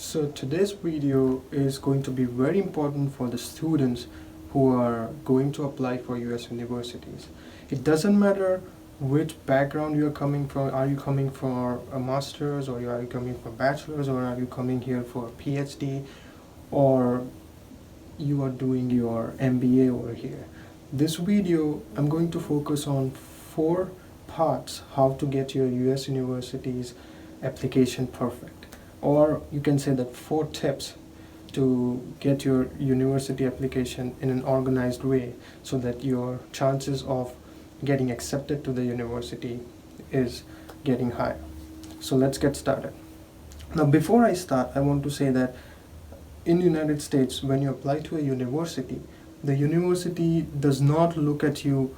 So today's video is going to be very important for the students who are going to apply for US universities. It doesn't matter which background you're coming from. Are you coming for a master's, or are you coming for bachelor's, or are you coming here for a PhD, or you are doing your MBA over here. This video I'm going to focus on 4 parts how to get your US universities application perfect, or you can say that 4 tips to get your university application in an organized way so that your chances of getting accepted to the university is getting higher. So let's get started. Now before I start, I want to say that in the United States, when you apply to a university, the university does not look at you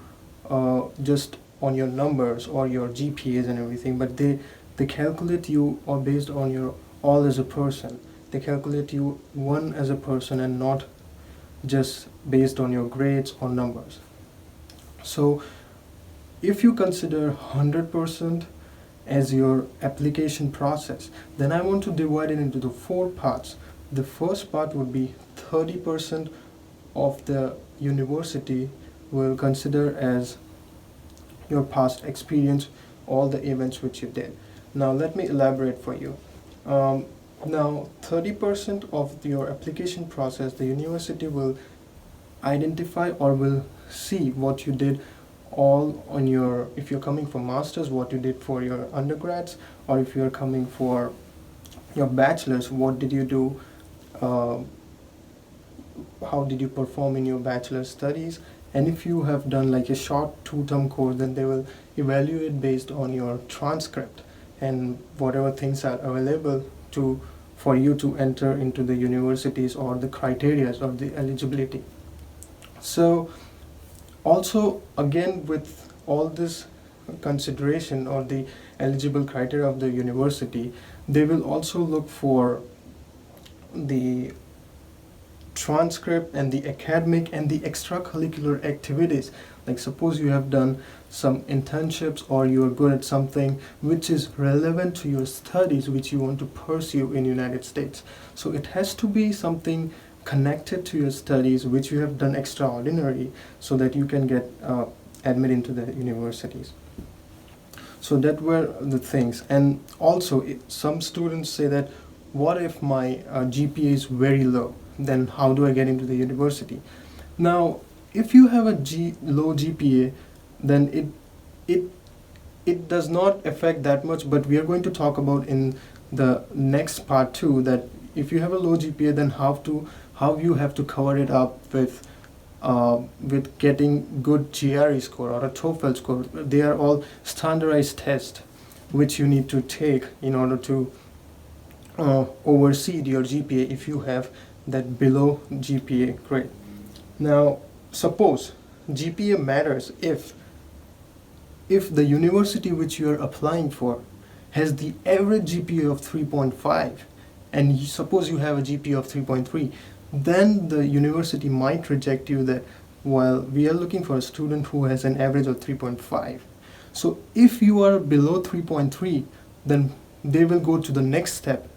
just on your numbers or your GPAs and everything, but they calculate you or based on your all as a person. They calculate you one as a person and not just based on your grades or numbers. So if you consider 100% as your application process, then I want to divide it into the 4 parts. The first part would be 30% of the university will consider as your past experience, all the events which you did. Now let me elaborate for you. Now 30% of your application process, the university will identify or will see what you did all on your, if you're coming for masters, what you did for your undergrads, or if you're coming for your bachelor's, what did you do, how did you perform in your bachelor studies. And if you have done like a short 2-term course, then they will evaluate based on your transcript and whatever things are available for you to enter into the universities, or the criteria or the eligibility. So also again, with all this consideration or the eligible criteria of the university, they will also look for the transcript and the academic and the extracurricular activities. Like suppose you have done some internships, or you are good at something which is relevant to your studies which you want to pursue in United States. So it has to be something connected to your studies which you have done extraordinary, so that you can get admitted into the universities. So that were the things. And also some students say that, what if my GPA is very low, then how do I get into the university? Now if you have a low GPA, then it does not affect that much, but we are going to talk about in the next part too, that if you have a low GPA, then how you have to cover it up with getting good GRE score or a TOEFL score. They are all standardized tests which you need to take in order to oversee your GPA if you have that below GPA grade. Now suppose GPA matters if the university which you are applying for has the average GPA of 3.5, and suppose you have a GPA of 3.3, then the university might reject you, that while we are looking for a student who has an average of 3.5. So if you are below 3.3, then they will go to the next step.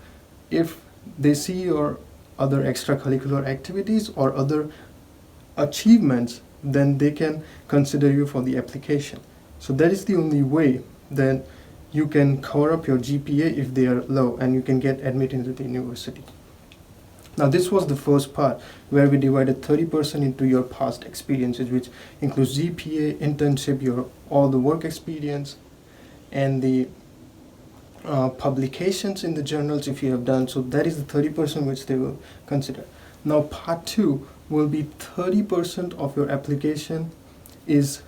If they see your other extracurricular activities or other achievements, then they can consider you for the application. So that is the only way that you can cover up your GPA if they are low, and you can get admitted into the university. Now this was the first part, where we divided 30% into your past experiences, which includes GPA, internship, your all the work experience, and the publications in the journals if you have done. So that is the 30% which they will consider. Now part 2 will be 30% of your application is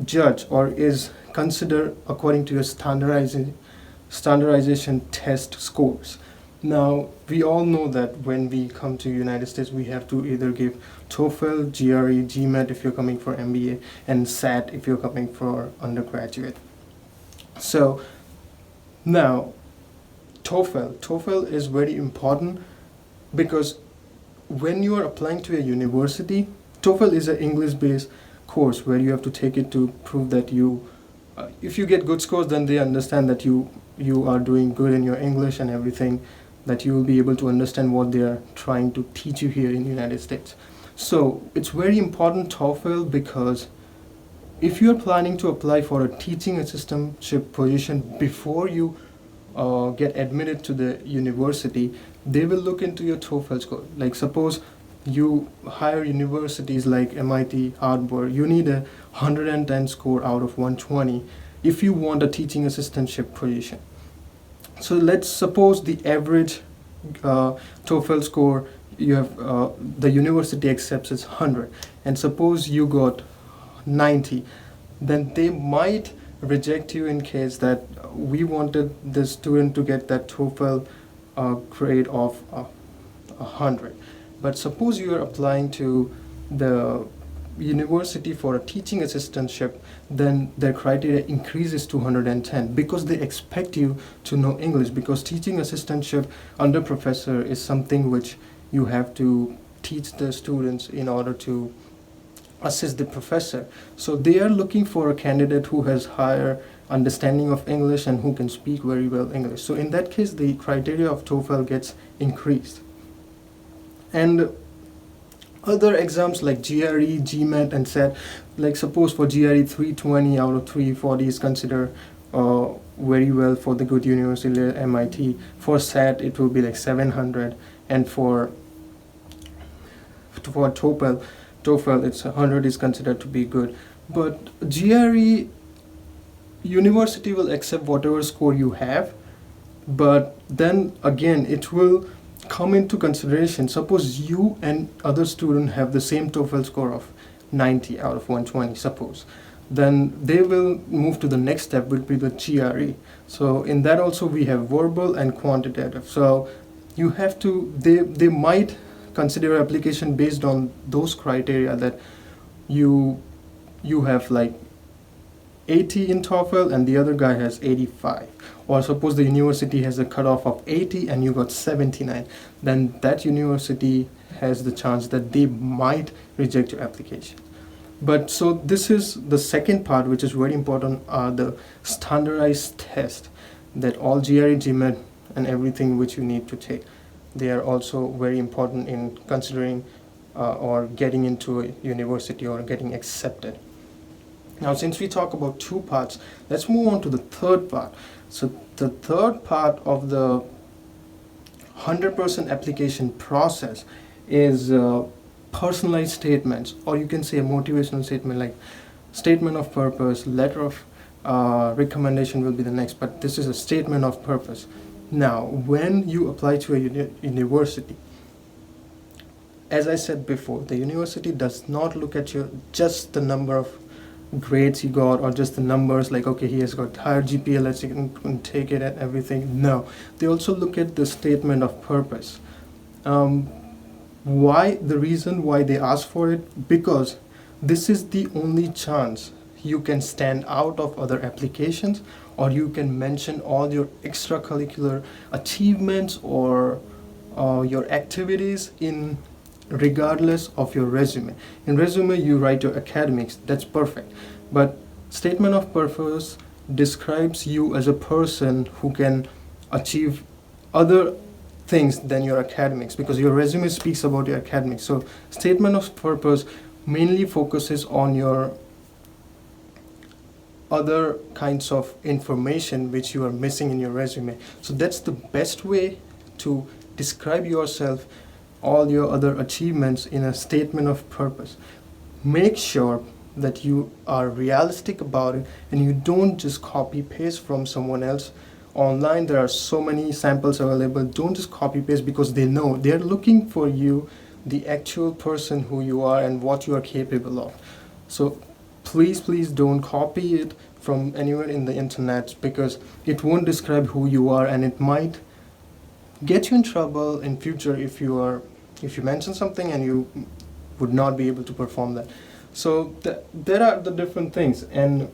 judged or is considered according to your standardization test scores. Now we all know that when we come to United States, we have to either give TOEFL, GRE, GMAT if you're coming for MBA, and SAT if you're coming for undergraduate. So now TOEFL is very important, because when you are applying to a university, TOEFL is an English-based course where you have to take it to prove that you if you get good scores, then they understand that you are doing good in your English and everything, that you will be able to understand what they are trying to teach you here in the United States. So it's very important, TOEFL, because if you're planning to apply for a teaching assistantship position before you get admitted to the university, they will look into your TOEFL score. Like suppose you hire universities like MIT, Harvard, you need a 110 score out of 120 if you want a teaching assistantship position. So let's suppose the average TOEFL score you have, the university accepts is 100, and suppose you got 90, then they might reject you in case that we wanted the student to get that TOEFL grade of 100. But suppose you are applying to the university for a teaching assistantship, then their criteria increases to 110 because they expect you to know English, because teaching assistantship under professor is something which you have to teach the students in order to assist the professor. So they are looking for a candidate who has higher understanding of English and who can speak very well English. So in that case, the criteria of TOEFL gets increased. And other exams like GRE, GMAT, and SAT, like suppose for GRE 320 out of 340 is considered very well for the good university like MIT. For SAT, it will be like 700, and for TOEFL, it's 100 is considered to be good. But GRE, university will accept whatever score you have, but then again it will come into consideration. Suppose you and other student have the same TOEFL score of 90 out of 120, suppose, then they will move to the next step, would be the GRE. So in that also we have verbal and quantitative. So you have to, they might consider application based on those criteria, that you have like 80 in TOEFL and the other guy has 85. Or suppose the university has a cutoff of 80 and you got 79, then that university has the chance that they might reject your application. But so this is the second part, which is very important, are the standardized tests that all GRE, GMAT, and everything which you need to take. They are also very important in considering or getting into a university or getting accepted. Now, since we talk about two parts, let's move on to the third part. So the third part of the 100% application process is personalized statements, or you can say a motivational statement, like statement of purpose, letter of recommendation will be the next, but this is a statement of purpose. Now, when you apply to a university, as I said before, the university does not look at your just the number of grades he got, or just the numbers like, okay, he has got higher GPA, let's take it and everything. No, they also look at the statement of purpose. Why? The reason why they ask for it, because this is the only chance you can stand out of other applications, or you can mention all your extracurricular achievements or your activities in regardless of your resume. In resume you write your academics, that's perfect, but statement of purpose describes you as a person who can achieve other things than your academics, because your resume speaks about your academics. So statement of purpose mainly focuses on your other kinds of information which you are missing in your resume. So that's the best way to describe yourself, all your other achievements, in a statement of purpose. Make sure that you are realistic about it and you don't just copy paste from someone else. Online there are so many samples available. Don't just copy paste, because they know they're looking for you, the actual person who you are and what you are capable of. So please don't copy it from anywhere in the internet, because it won't describe who you are, and it might get you in trouble in future if you mention something and you would not be able to perform that. So there are the different things, and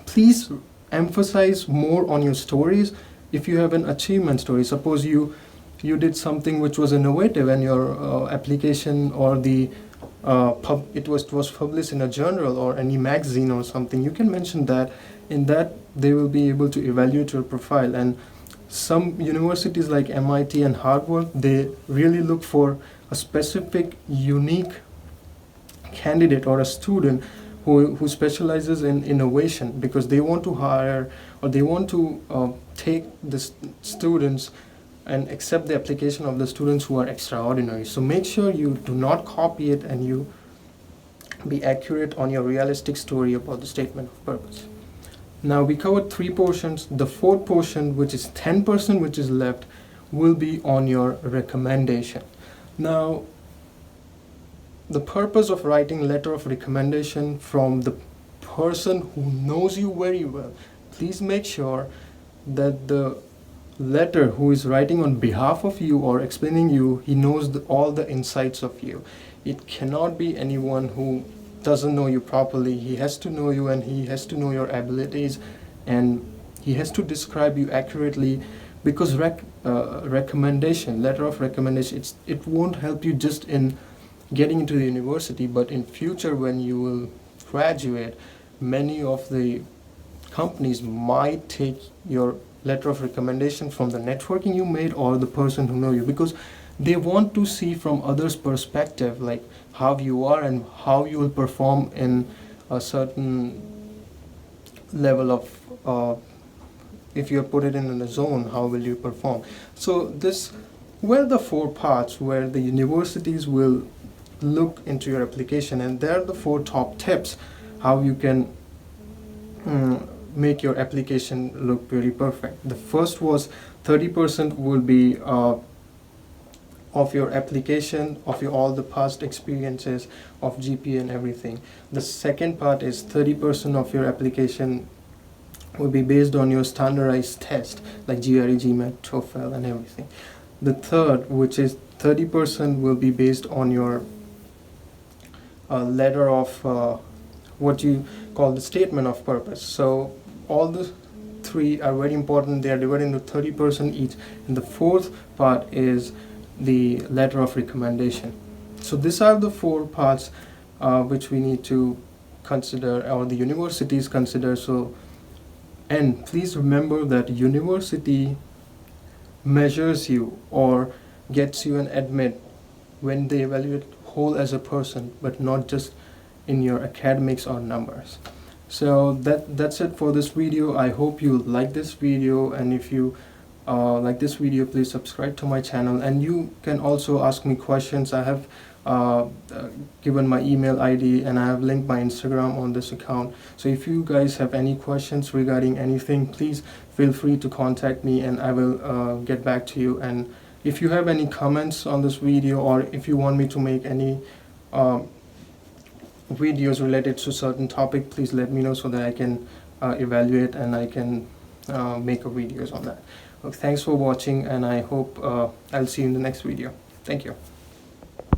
please emphasize more on your stories. If you have an achievement story, suppose you did something which was innovative and your application or the it was published in a journal or any magazine or something, you can mention that In that, they will be able to evaluate your profile. And some universities like MIT and Harvard, they really look for a specific, unique candidate or a student who specializes in innovation, because they want to hire, or they want to take the students and accept the application of the students who are extraordinary. So make sure you do not copy it, and you be accurate on your realistic story about the statement of purpose. Now we covered 3 portions. The 4th portion, which is 10%, which is left, will be on your recommendation. Now, the purpose of writing letter of recommendation from the person who knows you very well, please make sure that the letter who is writing on behalf of you or explaining you, he knows all the insights of you. It cannot be anyone who doesn't know you properly. He has to know you, and he has to know your abilities, and he has to describe you accurately, because recommendation, letter of recommendation, it won't help you just in getting into the university, but in future when you will graduate, many of the companies might take your letter of recommendation from the networking you made or the person who know you, because they want to see from others' perspective, like how you are and how you will perform in a certain level of if you put it in a zone, how will you perform. So this were the 4 parts where the universities will look into your application, and there are the 4 top tips how you can make your application look very perfect. The first was 30% will be of your application, of your all the past experiences, of GPA and everything. The second part is 30% of your application will be based on your standardized test like GRE, GMAT, TOEFL and everything. The third, which is 30%, will be based on your letter of what you call the statement of purpose. So all the 3 are very important. They are divided into 30% each, and the 4th part is the letter of recommendation. So these are the 4 parts which we need to consider, or the universities consider. So, and please remember that university measures you or gets you an admit when they evaluate whole as a person, but not just in your academics or numbers. So that's it for this video. I hope you like this video, and if you like this video, please subscribe to my channel, and you can also ask me questions. I have given my email ID, and I have linked my Instagram on this account. So if you guys have any questions regarding anything, please feel free to contact me, and I will get back to you. And if you have any comments on this video, or if you want me to make any videos related to certain topic, please let me know so that I can evaluate and I can make videos on that. Okay, thanks for watching, and I hope I'll see you in the next video. Thank you.